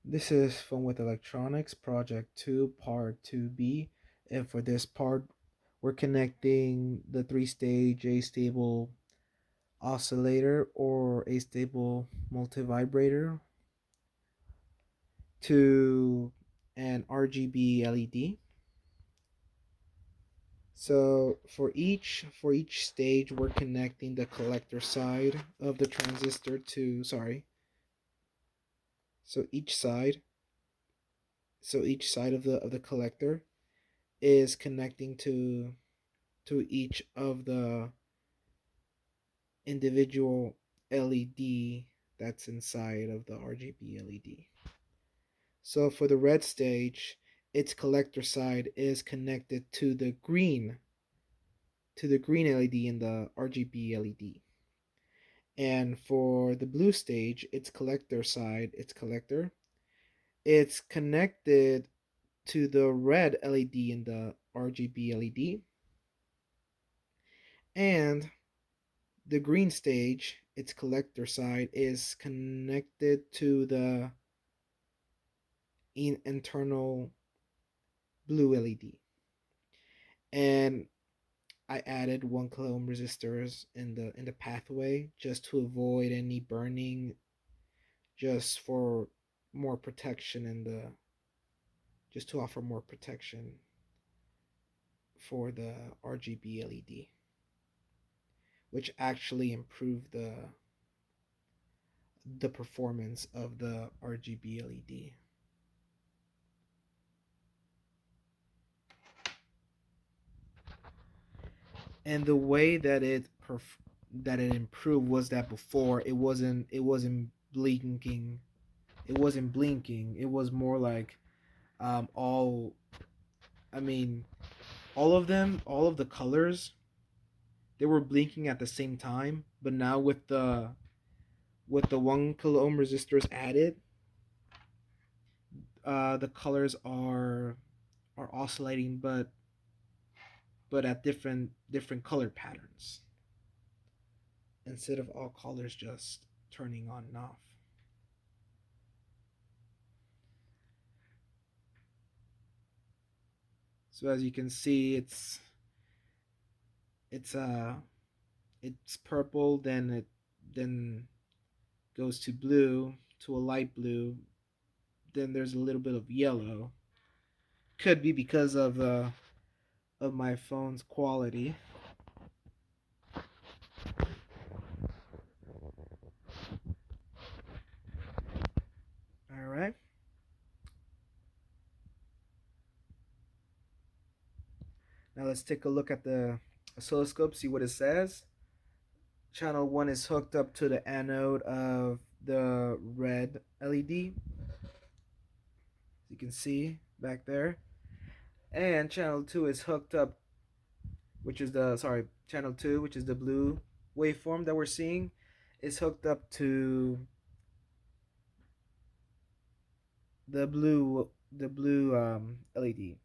This is Fun with Electronics, Project 2, Part 2B. And for this part, we're connecting the three-stage Astable oscillator or Astable multivibrator to an RGB LED. So for each stage, we're connecting the collector side of the transistor to so each side each side of the collector is connecting to each of the individual LED that's inside of the RGB LED. So for the red stage, its collector side is connected to the green LED in the RGB LED. And for the blue stage, its collector, it's connected to the red LED in the RGB LED. And the green stage, its collector side, is connected to the internal blue LED. And I added 1 kilo ohm resistors in the pathway just to avoid any burning, just for more protection in the just to offer more protection for the RGB LED, which actually improved the performance of the RGB LED. And the way that that it improved was that before it wasn't blinking, it was more like all I mean all of them, all of the colors, they were blinking at the same time. But now with the 1 kilo ohm resistors added, the colors are oscillating, but at different color patterns, instead of all colors just turning on and off. So as you can see, it's uh it's purple, then goes to blue, to a light blue, then there's a little bit of yellow. Could be because of my phone's quality. All right. Now let's take a look at the oscilloscope, see what it says. Channel 1 is hooked up to the anode of the red LED, as you can see back there. And channel 2 is hooked up, channel 2, which is the blue waveform that we're seeing, is hooked up to the blue LED.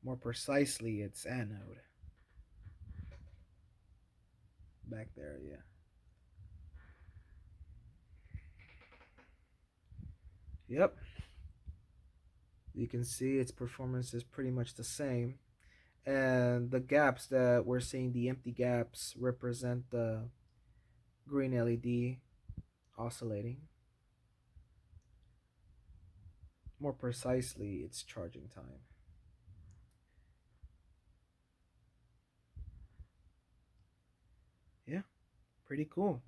More precisely, its anode. Back there, yeah. Yep. You can see its performance is pretty much the same. And the gaps that we're seeing, the empty gaps, represent the green LED oscillating. More precisely, its charging time. Yeah, pretty cool.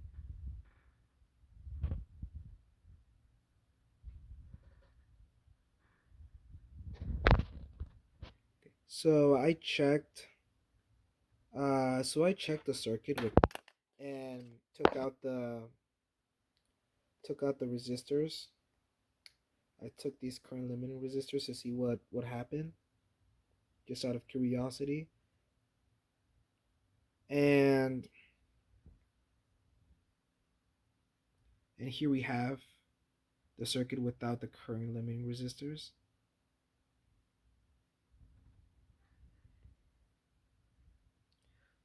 So I checked the circuit and took out the resistors. I took these current limiting resistors to see what happened, just out of curiosity. And here we have the circuit without the current limiting resistors.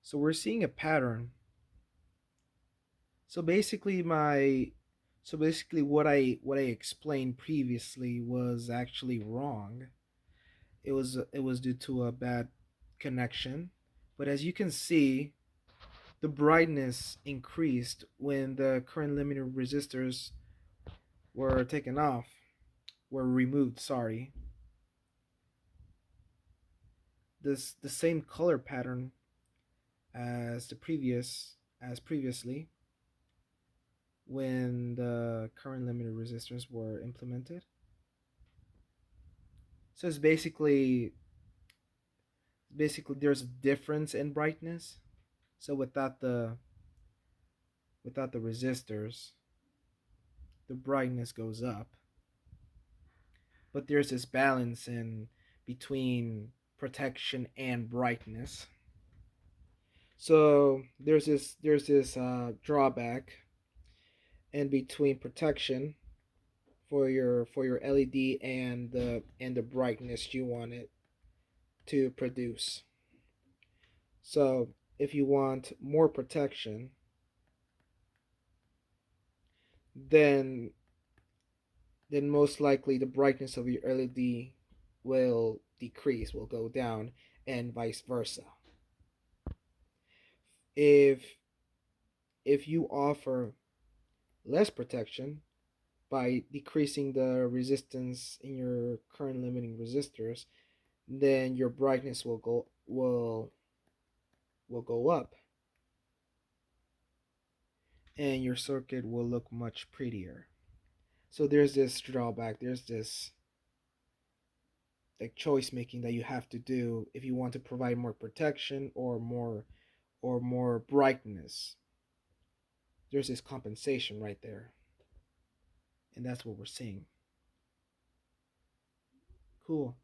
So we're seeing a pattern. So basically So basically, what I explained previously was actually wrong. It was due to a bad connection. But as you can see, the brightness increased when the current limiting resistors were taken off, were removed. Sorry, this the same color pattern as the previous as previously when the current limited resistors were implemented. So it's basically there's a difference in brightness. So without the resistors, the brightness goes up, but there's this balance in between protection and brightness. So there's this drawback in between protection for your LED and the brightness you want it to produce. So if you want more protection, then then most likely the brightness of your LED will decrease, will go down, and vice versa. If if you offer less protection by decreasing the resistance in your current limiting resistors, then your brightness will go up and your circuit will look much prettier. So there's this drawback, there's this like choice making that you have to do if you want to provide more protection or more brightness. There's this compensation right there. And that's what we're seeing. Cool.